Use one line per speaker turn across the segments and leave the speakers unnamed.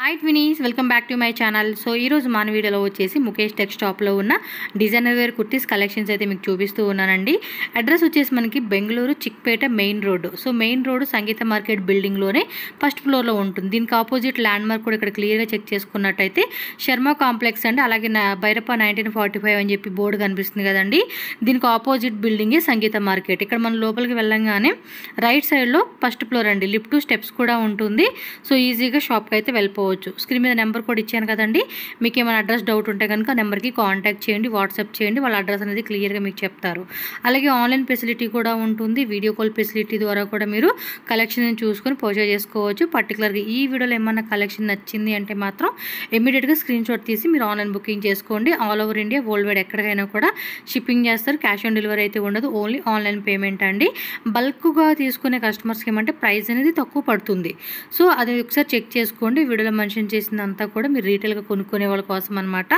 High ट्विनीस welcome back to my channel. So मन video वच्चेसी मुकेश टेक्स शॉप लो उन्न डिजाइनर वेर कुर्तीस कलेक्शन्स अयिते मीकु चूपिस्तू उन्नानंडी। अड्रेस वच्चेसी मनकी Bengaluru Chickpet main road. So main road Sangeet market building लोने फस्ट फ्लोर लो उंटुंदी। दीनिकी आपोजिट लैंड मार्क कूडा इक्कड क्लियर गा चेक चेसुकुन्नट्लयिते शर्मा कांप्लेक्स अंडी अलागे भैरप्प 1945 అని చెప్పి బోర్డు కనిపిస్తుంది కదండి। దీనికి ఆపోజిట్ బిల్డింగే సంగీత మార్కెట్। ఇక్కడ మనం లోపలికి వెళ్ళంగానే రైట్ సైడ్ లో ఫస్ట్ ఫ్లోర్ అండి, లిఫ్ట్ స్టెప్స్ కూడా ఉంటుంది। సో ఈజీగా షాప్ కి అయితే వెళ్ళిపోవచ్చు। స్క్రీన్ మీద నెంబర్ కూడా ఇచ్చాను కదండి, మీకు ఏమైనా అడ్రస్ డౌట్ ఉంటే కనుక నెంబర్ కి కాంటాక్ట్ చేయండి, వాట్సాప్ చేయండి, వాళ్ళ అడ్రస్ అనేది క్లియర్ గా మీకు చెప్తారు। అలాగే ఆన్లైన్ ఫెసిలిటీ కూడా ఉంటుంది, వీడియో కాల్ ఫెసిలిటీ ద్వారా కూడా మీరు కలెక్షన్ చూసుకొని పర్చేస్ చేసుకోవచ్చు। పర్టికులర్ గా ఈ వీడియోలో ఏమైనా కలెక్షన్ నచ్చింది అంటే మాత్రం ఇమిడియట్ గా స్క్రీన్ షాట్ తీసి మీరు ఆన్లైన్ బుకింగ్ చేసుకోండి। All over India world wide ఎక్కడికైనా కూడా షిప్పింగ్ చేస్తారు, క్యాష్ ఆన్ డెలివరీ అయితే ఉండదు, ఓన్లీ ఆన్లైన్ పేమెంట్ అండి। బల్క్ గా తీసుకునే కస్టమర్స్కి ఏమంటే ప్రైస్ అనేది తక్కువ పడుతుంది। సో అది ఒకసారి చెక్ చేసుకోండి। వీడియోలో మెన్షన్ చేసిందంతా కూడా మీరు రీటైల్గా కొనుక్కునే వాళ్ళ కోసం అనమాట।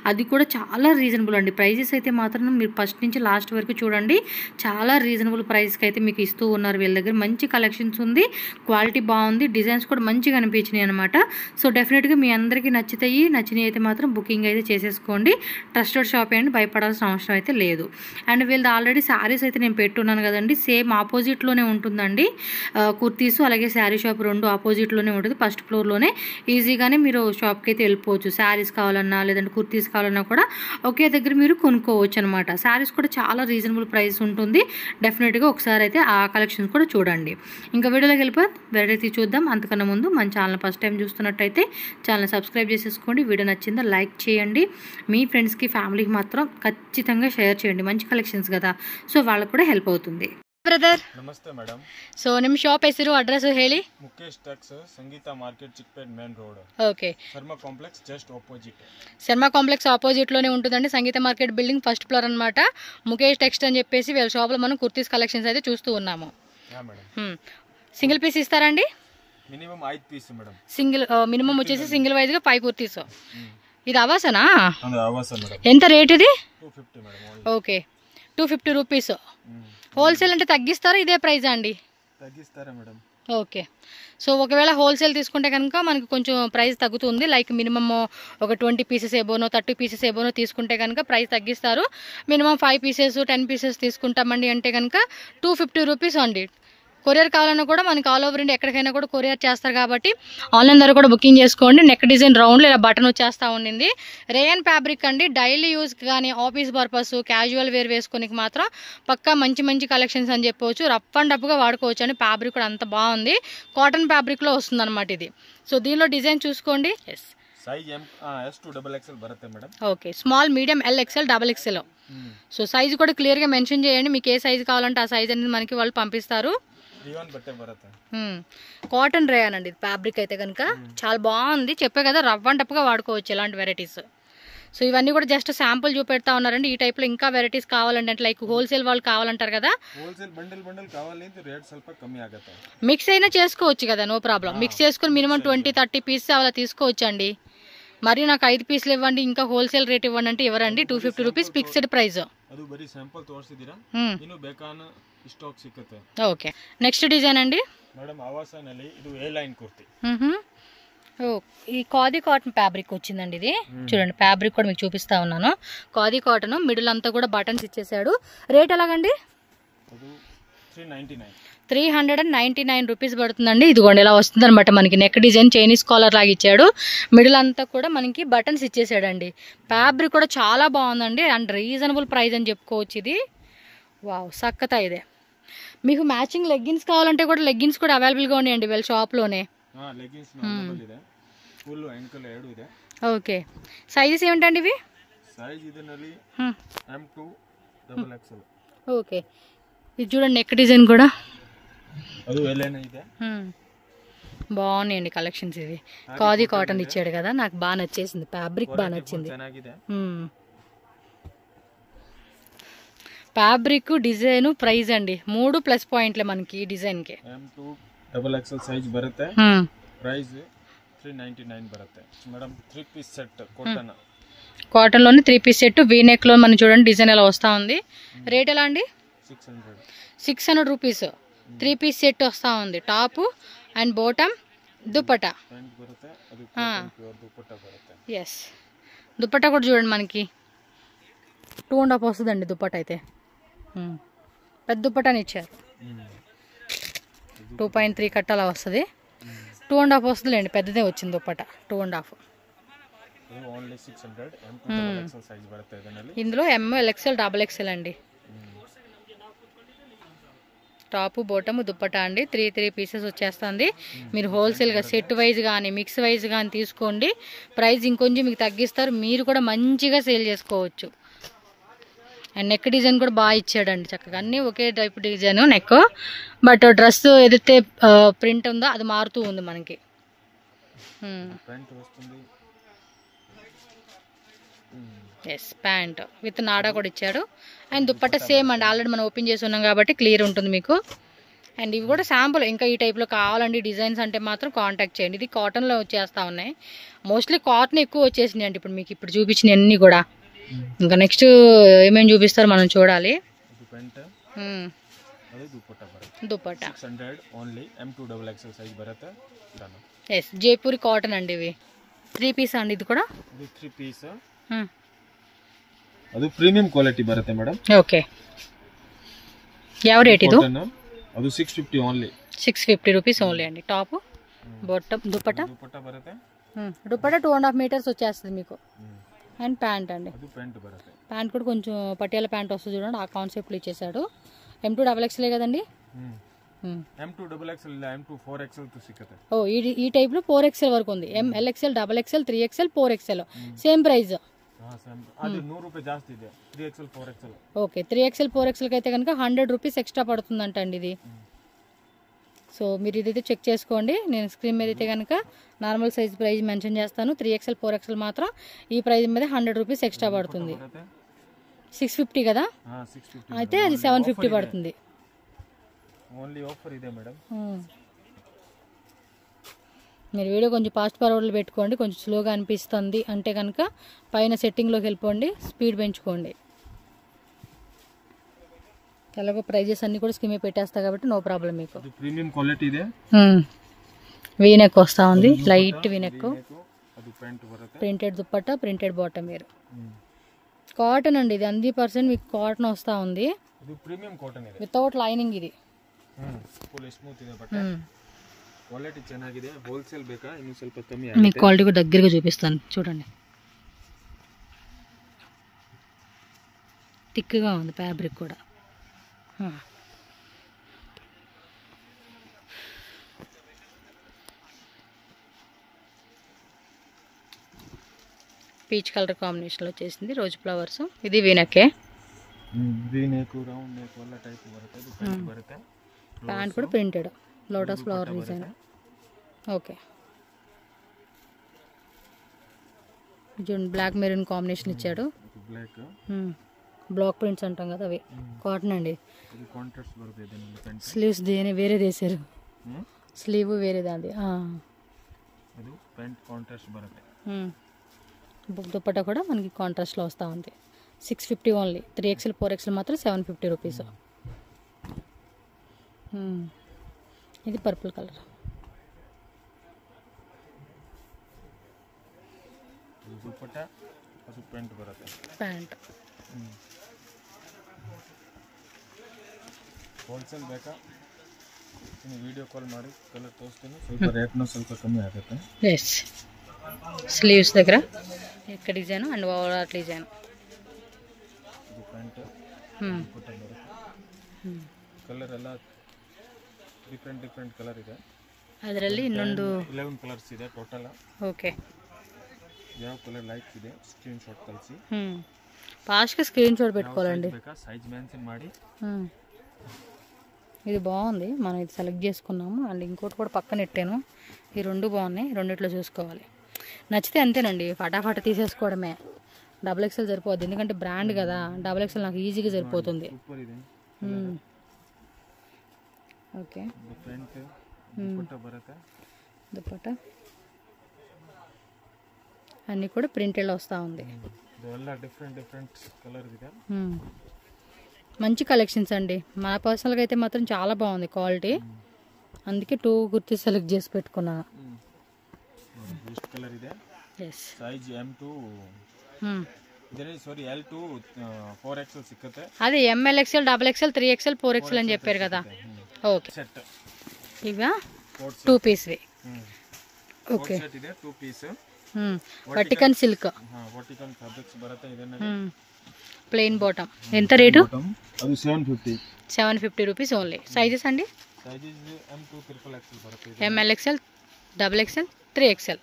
అది కూడా చాలా రీజనబుల్ అండి, ప్రైజెస్ అయితే మాత్రం మీరు ఫస్ట్ నుంచి లాస్ట్ వరకు చూడండి, చాలా రీజనబుల్ ప్రైస్కి అయితే మీకు ఇస్తూ ఉన్నారు। వీళ్ళ దగ్గర మంచి కలెక్షన్స్ ఉంది, క్వాలిటీ బాగుంది, డిజైన్స్ కూడా మంచిగా అనిపించినాయి అనమాట। సో డెఫినెట్గా మీ అందరికీ నచ్చినాయి అయితే మాత్రం బుకింగ్ అయితే చేసేసుకోండి। ట్రస్టెడ్ షాప్ అండి, భయపడాల్సిన అవసరం అయితే లేదు। అండ్ వీళ్ళది ఆల్రెడీ శారీస్ అయితే నేను పెట్టున్నాను కదండి, సేమ్ ఆపోజిట్లోనే ఉంటుందండి। కుర్తీస్ అలాగే శారీ షాప్ రెండు ఆపోజిట్లోనే ఉంటుంది, ఫస్ట్ ఫ్లోర్లోనే। ఈజీగానే మీరు షాప్కి అయితే వెళ్ళిపోవచ్చు। శారీస్ కావాలన్నా లేదంటే కుర్తీస్ కావాలన్నా కూడా ఒకే దగ్గర మీరు కొనుక్కోవచ్చు అనమాట। శారీస్ కూడా చాలా రీజనబుల్ ప్రైస్ ఉంటుంది, డెఫినెట్గా ఒకసారి అయితే ఆ కలెక్షన్స్ కూడా చూడండి। ఇంకా వీడియోలోకి వెళ్ళిపోయి వెరైటీ చూద్దాం। అంతకన్నా ముందు మన ఛానల్ ఫస్ట్ టైం చూస్తున్నట్టయితే ఛానల్ సబ్స్క్రైబ్ చేసేసుకోండి, వీడియో నచ్చిందో లైక్ చేయండి, మీ ఫ్రెండ్స్కి ఫ్యామిలీకి మాత్రం ఖచ్చితంగా షేర్ చేయండి, మంచి కలెక్షన్స్ కదా, సో వాళ్ళకు కూడా హెల్ప్ అవుతుంది। ಬ್ರದರ್
ನಮಸ್ತೆ ಮೇಡಮ್।
ಸೊ ನಿಮ್ಮ ಶಾಪ್ ಹೆಸರು ಅಡ್ರೆಸ್ ಹೇಳಿ।
Mukesh Tex Sangeet market Chickpet main road.
Okay,
Sharma complex just opposite.
Sharma complex opposite లోనే ఉంటుందండి, Sangeet market building first floor అన్నమాట। ముకేష్ టెక్స్ట్ అని చెప్పేసి వీళ్ళ షాప్ లో మనం కుర్తీస్ కలెక్షన్స్ అయితే చూస్తూ ఉన్నాము।
Yeah madam.
సింగిల్ పీస్ ఇస్తారండి?
Minimum 5 piece madam.
Single minimum వచ్చేసి సింగిల్ వైజ్ గా 5 కుర్తీస్। ఇది అవాసనా?
అవాస మేడం।
ఎంత రేట్ ఇది?
250 మేడం।
Okay, 250 rupees. హోల్సేల్ అంటే తగ్గిస్తారా, ఇదే ప్రైస్ అండి?
తగ్గిస్తారా మేడం?
ఓకే, సో ఒకవేళ హోల్సేల్ తీసుకుంటే కనుక మనకి కొంచెం ప్రైస్ తగ్గుతుంది, లైక్ మినిమమ్ ఒక 20 పీసెస్ ఏబోనో 30 పీసెస్ ఏబోనో తీసుకుంటే కనుక ప్రైస్ తగ్గిస్తారు। మినిమం 5 పీసెస్ 10 పీసెస్ తీసుకుంటామండి అంటే కనుక 250 రూపీస్ అండి। కొరియర్ కావాలన్నా కూడా మనకి ఆల్ ఓవర్ ఇండియా ఎక్కడికైనా కూడా కొరియర్ చేస్తారు కాబట్టి ఆన్లైన్ ద్వారా కూడా బుకింగ్ చేసుకోండి। నెక్ డిజైన్ రౌండ్లో ఇలా బటన్ వచ్చేస్తూ ఉండింది, రేయన్ ఫ్యాబ్రిక్ అండి। డైలీ యూజ్ కానీ ఆఫీస్ పర్పస్ క్యాజువల్ వేర్ వేసుకోనికి మాత్రం పక్కా మంచి మంచి కలెక్షన్స్ అని చెప్పవచ్చు, రఫ్ అండ్ రఫ్గా వాడుకోవచ్చు అండి। ఫ్యాబ్రిక్ కూడా అంత బాగుంది, కాటన్ ఫ్యాబ్రిక్లో వస్తుంది అనమాట ఇది। సో దీనిలో డిజైన్ చూసుకోండి।
సైజ్ S to XXL బರುತ್ತೆ madam.
Okay, small medium L XL double XL। So size కూడా క్లియర్గా మెన్షన్ చేయండి, మీకు ఏ సైజ్ కావాలంటే ఆ సైజ్ అనేది మనకి వాళ్ళు పంపిస్తారు। కాటన్ రేయన్ అండి ఫ్యాబ్రిక్ అయితే కనుక చాలా బాగుంది, చెప్పే కదా రఫ్ అండ్ టఫ్గా వాడుకోవచ్చు ఇలాంటి వెరైటీస్। సో ఇవన్నీ కూడా జస్ట్ శాంపుల్ చూపెడతా ఉన్నారండి, ఈ టైప్లో ఇంకా వెరైటీస్ కావాలంటే అంటే లైక్ హోల్సేల్ వాళ్ళు కావాలంటారు కదా, మిక్స్ అయినా చేసుకోవచ్చు కదా, నో ప్రాబ్లం। మిక్స్ చేసుకుని మినిమం 20-30 పీసెస్ అలా తీసుకోవచ్చు అండి। మరి నాకు 5 పీసులు ఇవ్వండి ఇంకా హోల్సేల్ రేట్ ఇవ్వండి అంటే ఇవ్వరండి, 250 rupees fixed price. Okay, next design అండి
మేడం ఆవాసನಲ್ಲಿ ಇದು A లైన్ కుర్తి।
ఈ ఖాదీ కాటన్ ఫ్యాబ్రిక్ వచ్చిందండి, ఇది చూడండి ఫ్యాబ్రిక్ కూడా మీకు చూపిస్తా ఉన్నాను। ఖాదీ కాటన్ మిడిల్ అంతా కూడా బటన్స్ ఇచ్చేసాడు, రేట్ ఎలాగండి? 399 రూపీస్ పడుతుందండి। ఇదిగోండి ఇలా వస్తుంది అనమాట, మనకి నెక్ డిజైన్ చైనీస్ కాలర్ లాగా ఇచ్చాడు, మిడిల్ అంతా కూడా మనకి బటన్స్ ఇచ్చేసాడండి। ఫ్యాబ్రిక్ కూడా చాలా బాగుందండి అండ్ రీజనబుల్ ప్రైస్ అని చెప్పుకోవచ్చు ఇది। వావ్ సక్కతా ఇదే। మీకు మ్యాచింగ్ లెగ్గిన్స్ కావాలంటే కూడా లెగ్గిన్స్ కూడా అవైలబుల్గా ఉన్నాయండి వీళ్ళ షాప్లోనే। ఓకే, సైజెస్ ఏమిటండి ఇవి? ఓకే, ఇది చూడండి నెక్ డిజైన్ కూడా బాగున్నాయండి కలెక్షన్స్। ఇది ఖాదీ కాటన్ ఇచ్చాడు కదా, నాకు బాగా నచ్చేసింది, ఫ్యాబ్రిక్ బాగా నచ్చింది। ఫ్యాబ్రిక్ డిజైన్ ప్రైస్ అండి 3 ప్లస్ పాయింట్లే మనకి ఈ డిజైన్ కి।
XXL సైజ్ బರುತ್ತೆ, ప్రైస్ 399 బರುತ್ತೆ మేడం। 3 పీస్ సెట్
కాటన్ లోని 3 పీస్ సెట్ వీ నెక్ లో మనం చూడండి డిజైన్ ఎలా వస్తా ఉంది, రేట్ ఎలా అండి? 600 రూపీస్ 3 పీస్ సెట్ వస్తా ఉంది, top and bottom dupatta
pant ಬರುತ್ತೆ, ಅದು ಕಾಟನ್ ಪ್ಯೂರ್ ದುಪ್ಪಟ್ಟ ಬರುತ್ತೆ.
ఎస్ దుప్పట్టా కూడా చూడండి మనకి 2.5 వస్తుందండి దుప్పట్ట అయితే. పెద్ద దుప్పటాని ఇచ్చారు. 2.3 కట్ అలా వస్తుంది. 2.5 వస్తుందిలేండి, పెద్దదే వచ్చింది దుప్పట్ట 2.5.
ఓన్లీ 600 M2 సైజ్ బರುತ್ತೆ ಇದರಲ್ಲಿ.
ఇందులో ML XL XXL అండి. టాప్ బాటమ్ దుప్పటా అండి. 3 పీసెస్ వచ్చేస్తుంది. మీరు హోల్సేల్గా సెట్ వైజ్ కానీ మిక్స్ వైజ్ కానీ తీసుకోండి, ప్రైస్ ఇంకొంచెం మీకు తగ్గిస్తారు, మీరు కూడా మంచిగా సేల్ చేసుకోవచ్చు. అండ్ నెక్ డిజైన్ కూడా బాగా ఇచ్చాడండి చక్కగా, అన్నీ ఒకే type design neck, but dress ఏదైతే ప్రింట్ ఉందో అది మారుతూ ఉంది మనకి. ఎస్ ప్యాంట్ విత్ నాడా కూడా ఇచ్చాడు. అండ్ దుప్పట్ట సేమ్ అండి, ఆల్రెడీ మనం ఓపెన్ చేసి ఉన్నాం కాబట్టి క్లియర్ ఉంటుంది మీకు. అండ్ ఇవి కూడా శాంపుల్, ఇంకా ఈ టైప్లో కావాలండి డిజైన్స్ అంటే మాత్రం కాంటాక్ట్ చేయండి. ఇది కాటన్లో వచ్చేస్తూ ఉన్నాయి, మోస్ట్లీ కాటన్ ఎక్కువ వచ్చేసినాయి అండి ఇప్పుడు మీకు ఇప్పుడు చూపించిన అన్నీ కూడా. ఇంకా నెక్స్ట్ ఏమేమి చూపిస్తారు మనం చూడాలి. దుప్పట్ట ఎస్ జైపూరి కాటన్ అండి, ఇవి 3 పీస్ అండి. ఇది కూడా
3 పీస్, ಅದು ಪ್ರೀಮಿಯಂ ಕ್ವಾಲಿಟಿ ಬರುತ್ತೆ ಮೇಡಂ.
ಓಕೆ, ಯಾವ ರೇಟ್ ಇದು?
ಅದು 650 ಓನ್ಲಿ.
650 రూపీస్ ఓన్లీ అండి. టాప్ బాటమ్ దుప్పట్ట
బರುತ್ತೆ.
దుప్పట్ట 2.5 మీటర్స్ వచ్చేస్తుంది మీకు. అండ్ ప్యాంట్ అండి,
ಅದು ಪ್ಯಾಂಟ್ ಬರುತ್ತೆ.
ప్యాంట్ కూడా కొంచెం పటియాల ప్యాంట్ వస్తుంది చూడండి, ఆ కాన్సెప్ట్లో ఇచ్చేసాడు. M2 XXL కదండి.
M2 XXL ಇಲ್ಲ, M2 4XL తో సిక్కతే.
ఓ ఈ టైప్ లో 4XL వరకు ఉంది. ML XL XXL 3XL 4XL same price.
అది 100 రూపాయలు జాస్తి ಇದೆ, 3XL 4XL.
Okay, 3XL 4XL కి అయితే కనుక 100 రూపీస్ ఎక్స్ట్రా పడుతుందంట అండి ఇది. సో మీరు ఇదైతే చెక్ చేసుకోండి. నేను స్క్రీన్ మీద అయితే కనుక నార్మల్ సైజ్ ప్రైస్ మెన్షన్ చేస్తాను. 3XL 4XL మాత్రం ఈ ప్రైస్ మీద 100 రూపీస్ ఎక్స్ట్రా పడుతుంది. 650 కదా, అయితే అది 750 పడుతుంది.
ఓన్లీ ఆఫర్ ఇదే మేడం.
మీరు వీడియో కొంచెం ఫాస్ట్ ఫార్వర్డ్లో పెట్టుకోండి, కొంచెం స్లోగా అనిపిస్తుంది అంటే కనుక పైన సెట్టింగ్లోకి వెళ్ళిపోండి, స్పీడ్ పెంచుకోండి. ఎలాగో ప్రైజెస్ అన్ని కూడా స్కీమ్ పెట్టేస్తా కాబట్టి నో ప్రాబ్లం మీకు.
ప్రీమియం క్వాలిటీ ఇదే.
వీనెక్ వస్తూ ఉంది, light V-neck, printed dupatta, printed bottom. మీరు కాటన్ అండి ఇది 100% మీకు కాటన్ వస్తూ ఉంది, వితౌట్ లైనింగ్. ఇది
క్వాలిటీ ಚೆನ್ನಾಗಿದೆ. హోల్సేల్ ಬೇಕಾ ಇನ್ನು ಸ್ವಲ್ಪ ಕಮ್ಮಿ
మీకు క్వాలిటీ కూడా దగ్గరగా చూపిస్తాను చూడండి. థిక్గా ఉంది ఫ్యాబ్రిక్ కూడా. పీచ్ కలర్ కాంబినేషన్లో వచ్చేసింది, రోజ్ ఫ్లవర్స్. ఇది వీనెక్కే,
రౌండ్ నెక్ వల్ల టైప్ బರುತ್ತೆ.
ప్యాంట్ కూడా printed lotus flower design. Okay, చూడండి బ్లాక్ మెరూన్ కాంబినేషన్ ఇచ్చాడు. బ్లాక్ ప్రింట్స్ అంటాం కదా అవి, కాటన్ అండి. స్లీవ్స్ దేని వేరే వేసారు, స్లీవ్ వేరే దాది. దుప్పట్టా కూడా మనకి కాంట్రాస్ట్లో వస్తూ ఉంది. 650 ఓన్లీ. 3XL 4XL మాత్రం 750 రూపీస్. ఇది పర్పుల్ కలర్.
ದುಪ್ಪಟ್ಟಾ ಅದು ಪ್ಯಾಂಟ್ ಬರುತ್ತೆ.
ಪ್ಯಾಂಟ್
ಹೋಲ್ಸೇಲ್ ಬೇಕಾ ನೀವು ವಿಡಿಯೋ ಕಾಲ್ ಮಾಡಿ ಕಲರ್ ತೋರಿಸ್ತೀನಿ, ಸ್ವಲ್ಪ ರೇಟ್ನು ಸ್ವಲ್ಪ ಕಮ್ಮಿ ಆಗುತ್ತೆ.
ఎస్ స్లీవ్స్ దగ్గర ఇక్కడ డిజైన్ అండ్ ఓవరాల్ డిజైన్.
ಇದು ಪ್ಯಾಂಟ್ ದುಪ್ಪಟ್ಟಾ ಬರುತ್ತೆ. ಕಲರ್ ಎಲ್ಲ ಡಿಫ್ರೆಂಟ್ ಕಲರ್ ಇದೆ.
ಅದರಲ್ಲಿ ಇನ್ನೊಂದು
11 ಕಲರ್ಸ್ ಇದೆ ಟೋಟಲ್.
ಓಕೆ,
ಯಾವ ಕಲರ್ ಲೈಕ್ ಇದೆ ಸ್ಕ್ರೀನ್ ಶಾಟ್ ಕಳಿಸಿ.
ఫాస్ట్గా స్క్రీన్ షాట్ పెట్టుకోవాలండి.
సైజ్ మెన్షన్ ಮಾಡಿ.
ఇది బాగుంది, మనం ఇది సెలెక్ట్ చేసుకున్నాము. అండ్ ఇంకోటి కూడా పక్కన పెట్టాను. ఈ రెండు బాగున్నాయి, రెండిట్లో చూసుకోవాలి. నచ్చితే అంతేనండి, ఫటాఫట తీసేసుకోవడమే. XXL సరిపోద్ది, ఎందుకంటే బ్రాండ్ కదా. XXL నాకు ఈజీగా సరిపోతుంది. ఓకే, దుప్పట్టా అన్నీ కూడా ప్రింటెడ్ వస్తూ ఉంది. మంచి కలెక్షన్స్ అండి. మా పర్సనల్గా అయితే మాత్రం చాలా బాగుంది క్వాలిటీ, అందుకే 2 కుర్తీస్ సెలెక్ట్ చేసి పెట్టుకున్నాను.
ಇದೆ,
ಎಸ್.
ಸೈಜ್ M2 ಇದರಲ್ಲಿ ಸಾರಿ L2 4XL ಸಿಕ್ಕುತ್ತೆ.
అదే ML XL XXL 3XL 4XL అని చెప్పారు కదా. ఓకే
ಸೆಟ್
ఇవ 2 పీస్వి. ఓకే
ಸೆಟ್ ಇದೆ 2 ಪೀಸ್.
వర్టికన్ సిల్క్,
వర్టికన్ ఫ్యాబ్రిక్స్ ಬರುತ್ತೆ. ಇದನ್ನ
ప్లెయిన్ బాటమ్. ఎంత రేటు?
ಅದು
750 రూపీస్ ఓన్లీ. సైజెస్ అండి?
సైజెస్ M2 XXL ಬರುತ್ತೆ,
ML XL XXL 3XL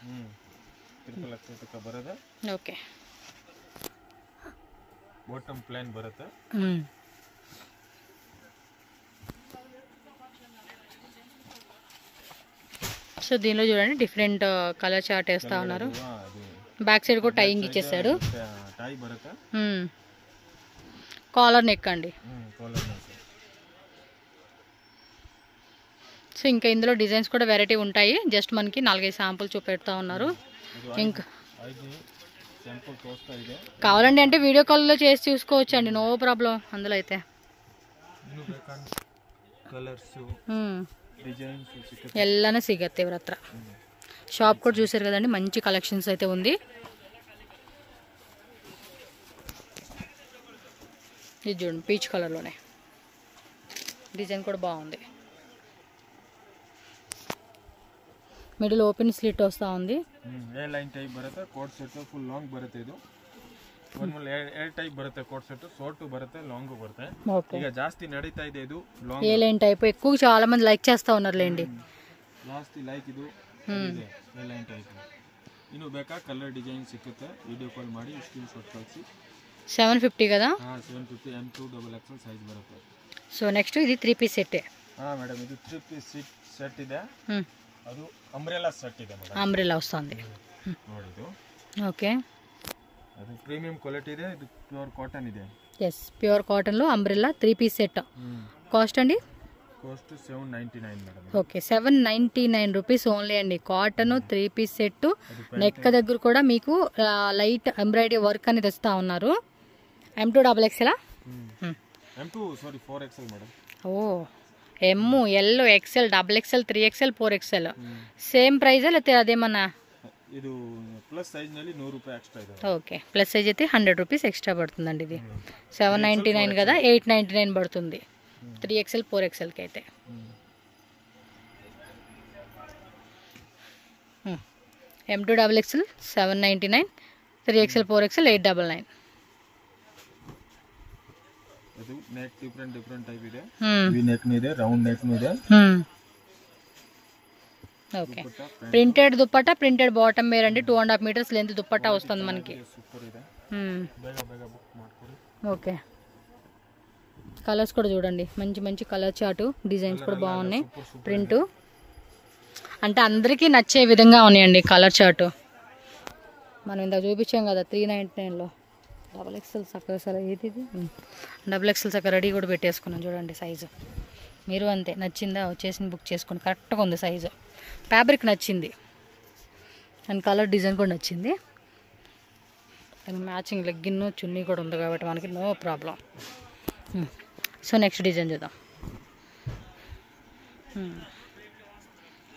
XXL ತನಕ ಬರುತ್ತೆ.
ఓకే
ಬಾಟಮ್ ಪ್ಲೇನ್ ಬರುತ್ತೆ.
సో దీనిలో చూడండి డిఫరెంట్ కలర్ చార్ట్ వేస్తా ఉన్నారు. బ్యాక్ సైడ్ కూడా టైయింగ్ ఇచ్చేసాడు.
టై బರುತ್ತೆ.
కాలర్ నెక్ అండి. సో ఇంకా ఇందులో డిజైన్స్ కూడా వెరైటీ ఉంటాయి. జస్ట్ మనకి 4-5 శాంపుల్ చూపెడతా ఉన్నారు. ఇంకా కావాలండి అంటే వీడియో కాల్లో చేసి చూసుకోవచ్చు అండి, నో ప్రాబ్లం. అందులో అయితే ಎಲ್ಲಾನು ಸಿಗತ್ತೆ ಇವ್ರ ಹತ್ರ. షాప్ కూడా చూసారు కదండి, మంచి కలెక్షన్స్ అయితే ఉంది. ఇది చూడండి పీచ్ కలర్లోనే డిజైన్ కూడా బాగుంది. మిడిల్ ఓపెన్ స్లిట్ వస్తూ ఉంది.
ఏ లైన్ టైప్ బರುತ್ತೆ. కోట్ ಸೆಟ್ ಫುಲ್ ಲಾಂಗ್ ಬರುತ್ತೆ. ಇದು ನಾರ್ಮಲ್ ಎ ಟೈಪ್ ಬರುತ್ತೆ. ಕೋಟ್ ಸೆಟ್ ಶಾರ್ಟ್ ಬರುತ್ತೆ, ಲಾಂಗ್ ಬರುತ್ತೆ. ಈಗ ಜಾಸ್ತಿ ನಡೀತಾ ಇದೆ ಇದು ಲಾಂಗ್.
ఏ లైన్ టైప్ ఎక్కువ చాలా మంది లైక్ చేస్తా ఉన్నారులేండి.
ಜಾಸ್ತಿ ಲೈಕ್ ಇದು ಇದೆ ಎ ಲೈನ್ ಟೈಪ್. ಇನ್ನು ಬೇಕಾ ಕಲರ್ ಡಿಸೈನ್ ಸಿಕ್ಕುತ್ತೆ, ವಿಡಿಯೋ ಕಾಲ್ ಮಾಡಿ ಸ್ಕ್ರೀನ್ ಶಾಟ್ ಕಳಿಸಿ.
750 కదా?
750 M2 XXL ಸೈಜ್ ಬರುತ್ತೆ.
సో నెక్స్ట్ ఇది 3 పీస్ సెట్.
మేడం ఇది 3 పీస్ సెట్ ಇದೆ. ಅದು ಅಂಬ್ರೆಲಾ ಸೆಟ್ ಇದೆ ಮೇಡಂ.
ಅಂಬ್ರೆಲಾ ವస్తుంది
ನೋಡಿ ಇದು.
ಓಕೆ
ಅದು ಪ್ರೀಮಿಯಂ ಕ್ವಾಲಿಟಿ ಇದೆ. ಇದು ಪ್ಯೂರ್ ಕಾಟನ್ ಇದೆ.
ఎస్ ప్యూర్ కాటన్ లో అంబ్రెల్లా 3 పీస్ సెట్. కాస్ట్ అండి?
Cost 799 madam.
Okay 799 rupees only అండి. Cotton 3 piece set. నెక్ దగ్గర కూడా మీకు లైట్ ఎంబ్రాయిడరీ వర్క్ అనేది ఇస్తా ఉన్నారు. M2 XXL
M2 sorry 4XL madam.
Oh M L XL XXL 3XL 4XL same price లేకపోతే అదేమన్నా?
ಇದು ಪ್ಲಸ್ ಸೈಜ್ ನಲ್ಲಿ 100 ರೂಪಾಯಿ ಎಕ್ಸ್ಟ್ರಾ ಇದೆ.
ఓకే ప్లస్ సైజ్ అయితే 100 రూపీస్ ఎక్స్ట్రా పడుతుందండి. ఇది 799 కదా, 899 పడుతుంది 3XL 4XL కి అయితే. M2 XXL 799, 3XL 4XL 899.
ಇದು ನೆಕ್ ಡಿಫರೆಂಟ್ ಟೈಪ್ ಇದೆ. ವಿ ನೆಕ್ ಇದೆ, ರೌಂಡ್ ನೆಕ್ ಇದೆ.
Okay printed dupatta, printed bottom wear అండి. 2.5 మీటర్స్ లెంత్ దుప్పట్టా వస్తుంది మనకి. ఓకే కలర్స్ కూడా చూడండి, మంచి మంచి కలర్ చార్ట్, డిజైన్స్ కూడా బాగున్నాయి. ప్రింట్ అంటే అందరికీ నచ్చే విధంగా ఉన్నాయండి కలర్ చార్ట్. మనం ఇందాక చూపించాం కదా 399లో. XXL చక్కగా సరే ఏది XXL చక్కగా రెడీ కూడా పెట్టేసుకున్నాం చూడండి సైజు. మీరు అంతే నచ్చిందా వచ్చేసి బుక్ చేసుకోండి. కరెక్ట్గా ఉంది సైజు. ఫ్యాబ్రిక్ నచ్చింది అండ్ కలర్ డిజైన్ కూడా నచ్చింది. దానికి మ్యాచింగ్ లెగ్గిన్ చున్నీ కూడా ఉంది కాబట్టి మనకి no problem. So next design చూద్దాం.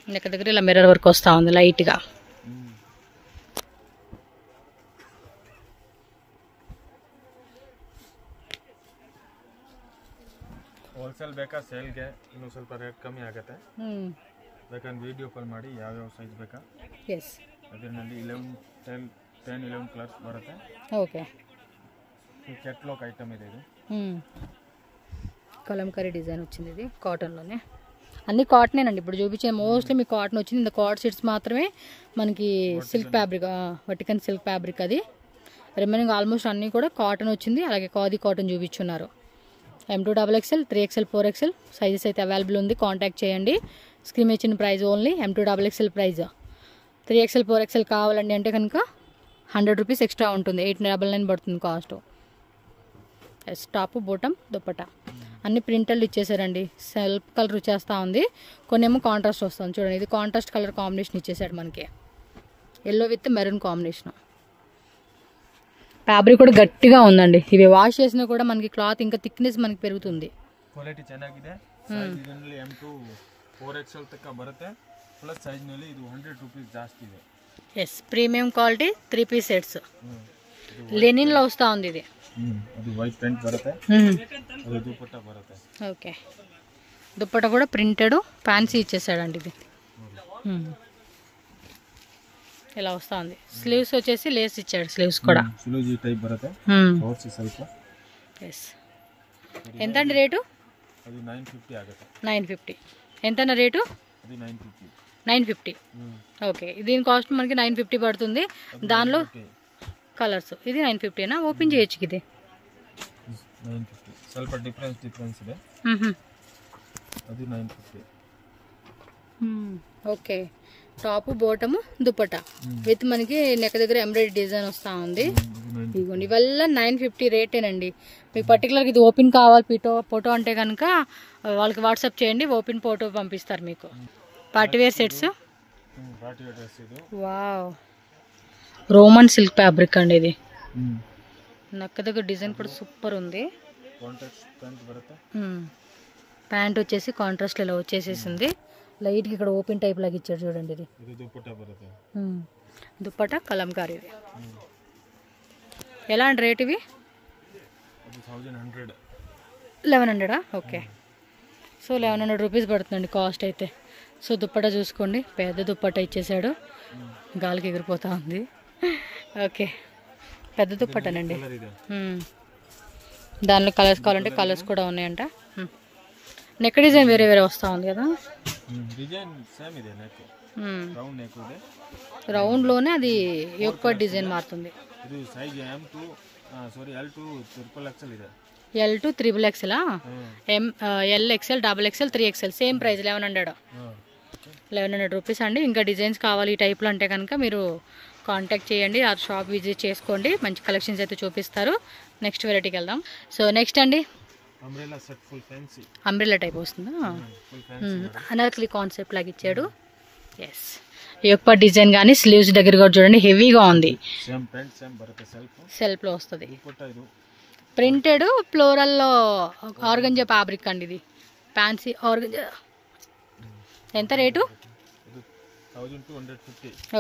నెక్ దగ్గర ఇలా మిర్రర్ వర్క్ వస్తూ ఉంది లైట్గా.
ಹೋಲ್ಸೇಲ್ ಬೇಕಾ ಸೇಲ್ಗೆ ಇನ್ನೂ ಸ್ವಲ್ಪ ರೇಟ್ ಕಮ್ಮಿ ಆಗುತ್ತೆ. ಬೇಕಂದ್ರೆ ವಿಡಿಯೋ ಕಾಲ್ ಮಾಡಿ ಯಾವ್ಯಾವ ಸೈಜ್ ಬೇಕಾ.
ಎಸ್
ಅದರಲ್ಲಿ 10-11 ಕಲರ್ಸ್ ಬರುತ್ತೆ.
ఓకే
ಕೆಟ್ಲಾಕ್ ಐಟಮ್ ಇದೆ ಇದು.
కలంకారీ డిజైన్ వచ్చింది. ఇది కాటన్లోనే అన్ని కాటనేనండి ఇప్పుడు చూపించే మోస్ట్లీ మీకు కాటన్ వచ్చింది. ఇంత కార్డ్ సెట్స్ మాత్రమే మనకి సిల్క్ ఫ్యాబ్రిక్, వర్టికన్ సిల్క్ ఫ్యాబ్రిక్. అది రిమైనింగ్ ఆల్మోస్ట్ అన్నీ కూడా కాటన్ వచ్చింది. అలాగే ఖాదీ కాటన్ చూపించున్నారు. M2 XXL 3XL 4XL sizes అయితే అవైలబుల్ ఉంది. కాంటాక్ట్ చేయండి. స్క్రీన్ ఇచ్చిన price only M2 XXL price. 3XL 4XL కావాలండి అంటే కనుక 100 రూపీస్ ఎక్స్ట్రా ఉంటుంది. 899 పడుతుంది cost. Yes top bottom dupatta అన్ని ప్రింటర్లు ఇచ్చేసారండి. సెల్ఫ్ కలర్ వచ్చేస్తూ ఉంది, కొన్ని ఏమో కాంట్రాస్ట్ వస్తుంది. చూడండి ఇది కాంట్రాస్ట్ కలర్ కాంబినేషన్ ఇచ్చేసాడు మనకి. Yellow with maroon combination. Fabric కూడా గట్టిగా ఉందండి. ఇవి వాష్ చేసినా కూడా మనకి క్లాత్ ఇంకా థిక్నెస్ మనకి పెరుగుతుంది.
ಕ್ವಾಲಿಟಿ ಚೆನ್ನಾಗಿದೆ. ಸೈಜ್ ಇದರಲ್ಲಿ M2 4XL ತನಕ ಬರುತ್ತೆ. ಪ್ಲಸ್ ಸೈಜ್ನಲ್ಲಿ ಇದು 100 ರೂಪೀಸ್ ಜಾಸ್ತಿ ಇದೆ.
Yes, premium quality 3 piece sets. లెనిన్లో వస్తూ ఉంది ఇది.
అది వైట్ ప్రింట్ బರುತ್ತೆ, అది దుపట్టా బರುತ್ತೆ.
ఓకే, దుప్పట కూడా ప్రింటెడ్ ఫ్యాన్సీ ఇచ్చేసాడండి ఇది. ఇలా వస్తూ ఉంది. స్లీవ్స్ వచ్చేసి లేస్ ఇచ్చాడు, స్లీవ్స్ కూడా
స్లీవ్స్ ఈ టైప్ బರುತ್ತೆ.
ఎస్, ఎంత అండి రేటు?
అది 950 ఆಗುತ್ತೆ.
950. ఎంత రేటు?
అది 950.
950. ఓకే, దీని కాస్ట్ మనకి 950 పడుతుంది. దానిలో కలర్స్ ఇది 950నా? ఓపెన్ చేయొచ్చు ఇది.
950 ಸ್ವಲ್ಪ డిఫరెన్స్ ಇದೆ. అది 950.
Okay, top bottom dupatta with మనకి నెక్ దగ్గర ఎంబ్రాయిడరీ డిజైన్ వస్తూ ఉంది. ఇదిగోండి, ఇవల్ల 950 రేటేనండి. మీకు పర్టికులర్గా ఇది ఓపెన్ కావాలి ఫోటో అంటే కనుక వాళ్ళకి వాట్సాప్ చేయండి, ఓపెన్ ఫోటో పంపిస్తారు మీకు. Party wear sets. Wow, Roman silk fabric అండి ఇది. నక్క దగ్గర డిజైన్ కూడా సూపర్ ఉంది. ప్యాంట్ వచ్చేసి కాంట్రాస్ట్ ఇలా వచ్చేసేసింది. లైట్గా ఇక్కడ ఓపెన్ టైప్ లాగా ఇచ్చాడు చూడండి. ఇది దుప్పట్టా కలంకారీ. ఇది ఎలా అండి రేట్? ఇవి 1100. ఓకే, సో 1100 రూపీస్ పడుతుందండి కాస్ట్ అయితే. సో దుప్పట్టా చూసుకోండి, పెద్ద దుప్పట్టా ఇచ్చేసాడు, గాలికి ఎగిరిపోతూ ఉంది. ఓకే, పెద్ద దుప్పట్టానండి. దానిలో కలర్స్ కావాలంటే కలర్స్ కూడా ఉన్నాయంట. నెక్ డిజైన్ వేరే వేరే వస్తూ ఉంది కదా. రౌండ్లోనే అది యొక్క డిజైన్ మారుతుంది. L2 XXL, LXL, XXL, 3XL same price 1100 rupees అండి. ఇంకా డిజైన్స్ కావాలి ఈ టైప్లో అంటే కనుక మీరు కాంటాక్ట్ చేయండి, ఆ షాప్ విజిట్ చేసుకోండి, మంచి కలెక్షన్స్ అయితే చూపిస్తారు. నెక్స్ట్ వెరైటీకి వెళ్దాం. సో నెక్స్ట్ అండి అంబ్రెల్లా టైప్ వస్తుందా? అనార్కలి కాన్సెప్ట్ లాగా ఇచ్చాడు. ఎస్, యొక్క డిజైన్ కానీ స్లీవ్స్ దగ్గర కూడా చూడండి, హెవీగా ఉంది. సెల్ఫ్లో వస్తుంది, ప్రింటెడ్ ఫ్లోరల్లో ఆర్గంజా ఫ్యాబ్రిక్ అండి. ఇది ఫ్యాన్సీ ఆర్గంజా. ఎంత రేటు?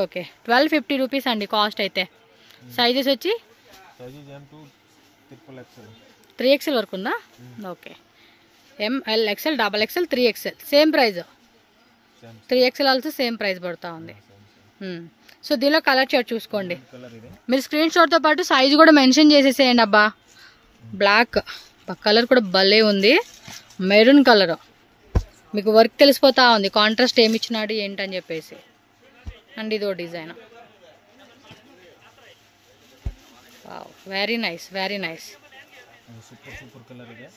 ఓకే, 1250 రూపీస్ అండి కాస్ట్ అయితే. సైజెస్ వచ్చి 3XL వరకు ఉందా? Okay, ML, XL, XXL, 3XL same price. 3XL also same price పడుతూ ఉంది. సో దీనిలో కలర్ చార్ట్ చూసుకోండి. మీరు స్క్రీన్ షాట్తో పాటు సైజు కూడా మెన్షన్ చేసేసేయండి. అబ్బా, బ్లాక్ కలర్ కూడా భలే ఉంది, మెరూన్ కలర్. మీకు వర్క్ తెలిసిపోతా ఉంది, కాంట్రాస్ట్ ఏమి ఇచ్చినాడు ఏంటని చెప్పేసి. అండ్ ఇదో design. Very nice, very nice.
Super colour ಇದೆ.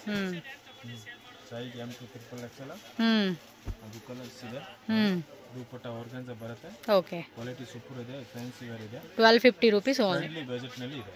Size M2 XXL. ಅದು ಕಲರ್ಸ್ ಇದೆ. ದುಪಟ್ಟಾ ಆರ್ಗನ್ಜಾ ಬರುತ್ತೆ.
ಓಕೆ,
ಕ್ವಾಲಿಟಿ ಸೂಪರ್ ಇದೆ, ಫ್ಯಾನ್ಸಿ ವೇರ್ ಇದೆ.
1250 ರೂಪೀಸ್ ಓನ್ಲಿ.
ಬಜೆಟ್ ನಲ್ಲಿ ಇದೆ.